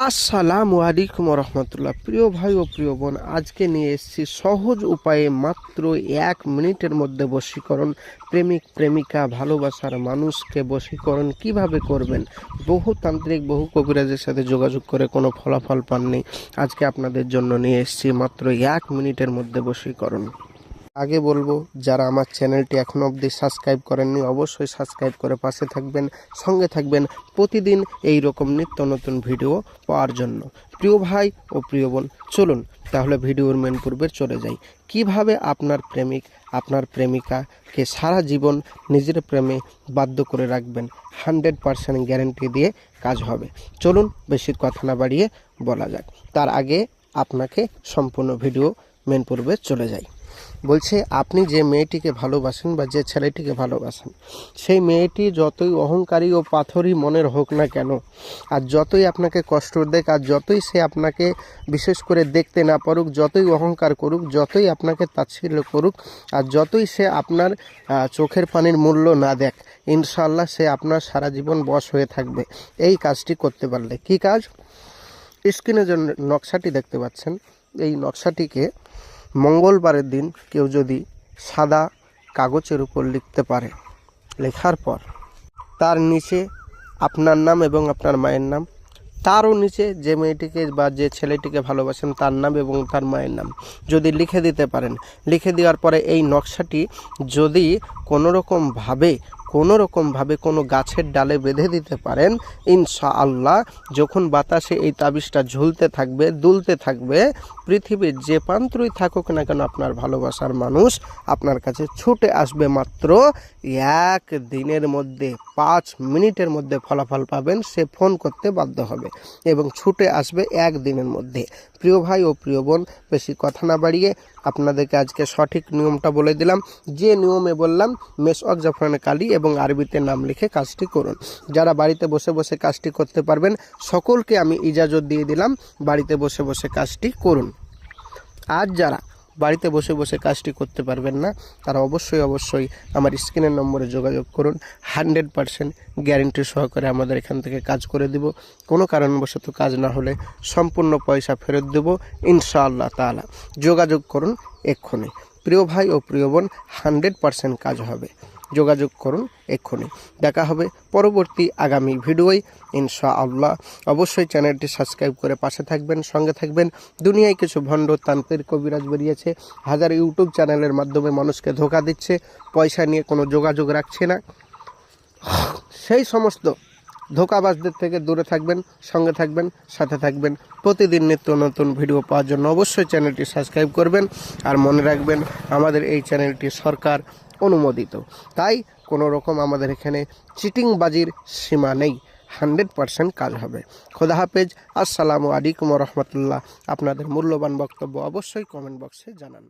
আসসালামু আলাইকুম রহমতুল্লাহ। প্রিয় ভাই ও প্রিয় বোন, আজকে নিয়ে এসেছি সহজ উপায়ে মাত্র 1 মিনিটের মধ্যে বশীকরণ। প্রেমিক প্রেমিকা ভালোবাসার মানুষকে বশীকরণ কিভাবে করবেন। বহু তান্ত্রিক বহু কবিরাজের সাথে যোগাযোগ করে কোনো ফলাফল পাননি। আজকে আপনাদের জন্য নিয়ে এসেছি মাত্র 1 মিনিটের মধ্যে বশীকরণ। আগে বলবো, যারা আমার চ্যানেলটি এখনও অবধি সাবস্ক্রাইব করেননি অবশ্যই সাবস্ক্রাইব করে পাশে থাকবেন, সঙ্গে থাকবেন প্রতিদিন এই রকম নিত্য নতুন ভিডিও পাওয়ার জন্য। প্রিয় ভাই ও প্রিয় বোন, চলুন তাহলে ভিডিওর মেন পূর্বে চলে যাই। কিভাবে আপনার প্রেমিক আপনার প্রেমিকাকে সারা জীবন নিজের প্রেমে বাধ্য করে রাখবেন। 100% গ্যারেন্টি দিয়ে কাজ হবে। চলুন বেশি কথা না বাড়িয়ে বলা যাক। তার আগে আপনাকে সম্পূর্ণ ভিডিও মেন পূর্বে চলে যাই। বলছে, আপনি যে মেয়েটিকে ভালোবাসেন বা যে ছেলেটিকে ভালোবাসেন, সেই মেয়েটি যতই অহংকারী ও পাথরই মনের হোক না কেন, আর যতই আপনাকে কষ্ট দেখ, আর যতই সে আপনাকে বিশেষ করে দেখতে না পারুক, যতই অহংকার করুক, যতই আপনাকে তাচ্ছিল্য করুক, আর যতই সে আপনার চোখের পানির মূল্য না দেখ, ইনশাআল্লাহ সে আপনার সারা জীবন বশ হয়ে থাকবে এই কাজটি করতে পারলে। কি কাজ? স্ক্রিনে যে নকশাটি দেখতে পাচ্ছেন, এই নকশাটিকে মঙ্গলবারের দিন কেউ যদি সাদা কাগজের উপর লিখতে পারে, লেখার পর তার নিচে আপনার নাম এবং আপনার মায়ের নাম, তারও নিচে যে মেয়েটিকে বা যে ছেলেটিকে ভালোবাসেন তার নাম এবং তার মায়ের নাম যদি লিখে দিতে পারেন, লিখে দেওয়ার পরে এই নকশাটি যদি কোনো রকমভাবে কোনো গাছের ডালে বেঁধে দিতে পারেন, ইনশাআল্লাহ যখন বাতাসে এই তাবিজটা ঝুলতে থাকবে, দুলতে থাকবে, পৃথিবীর যে প্রান্তই থাকুক না কেন আপনার ভালোবাসার মানুষ আপনার কাছে ছুটে আসবে। মাত্র 1 দিনের মধ্যে 5 মিনিটের মধ্যে ফলাফল পাবেন। সে ফোন করতে বাধ্য হবে এবং ছুটে আসবে 1 দিনের মধ্যে। প্রিয় ভাই ও প্রিয় বোন, বেশি কথা না বাড়িয়ে আপনাদেরকে আজকে সঠিক নিয়মটা বলে দিলাম। যে নিয়মে বললাম, মেশক জাফরানে কালি এবং আরবিতে নাম লিখে কাজটি করুন। যারা বাড়িতে বসে বসে কাজটি করতে পারবেন, সকলকে আমি ইজাজত দিয়ে দিলাম বাড়িতে বসে বসে কাজটি করুন। আর যারা বাড়িতে বসে বসে কাজটি করতে পারবেন না, তারা অবশ্যই আমার স্ক্রিনের নম্বরে যোগাযোগ করুন। 100% গ্যারেন্টি সহকারে আমাদের এখান থেকে কাজ করে দিব। কোনো কারণবশত কাজ না হলে সম্পূর্ণ পয়সা ফেরত দেব ইনশাআল্লাহ তাআলা। যোগাযোগ করুন এক্ষুনি। প্রিয় ভাই ও প্রিয় বোন, 100% কাজ হবে। যোগাযোগ করুন এক্ষুনি। দেখা হবে পরবর্তী আগামী ভিডিওয় ইনশাআল্লাহ। অবশ্যই চ্যানেলটি সাবস্ক্রাইব করে পাশে থাকবেন, সঙ্গে থাকবেন। দুনিয়ায় কিছু ভণ্ড তান্ত্রিক কবিরাজ বেরিয়েছে, হাজার ইউটিউব চ্যানেলের মাধ্যমে মানুষকে ধোঁকা দিচ্ছে, পয়সা নিয়ে কোনো যোগাযোগ রাখছে না। সেই সমস্ত ধোঁকাবাজদের থেকে দূরে থাকবেন, সঙ্গে থাকবেন, সাথে থাকবেন। প্রতিদিন নিত্য নতুন ভিডিও পাওয়ার জন্য অবশ্যই চ্যানেলটি সাবস্ক্রাইব করবেন। আর মনে রাখবেন, আমাদের এই চ্যানেলটি সরকার অনুমোদিত, তাই কোনো রকম আমাদের এখানে চিটিংবাজির সীমা নেই। 100% কাজ হবে। খোদা হাফেজ। আসসালামু আলাইকুম রহমতুল্লাহ। আপনাদের মূল্যবান বক্তব্য অবশ্যই কমেন্ট বক্সে জানান।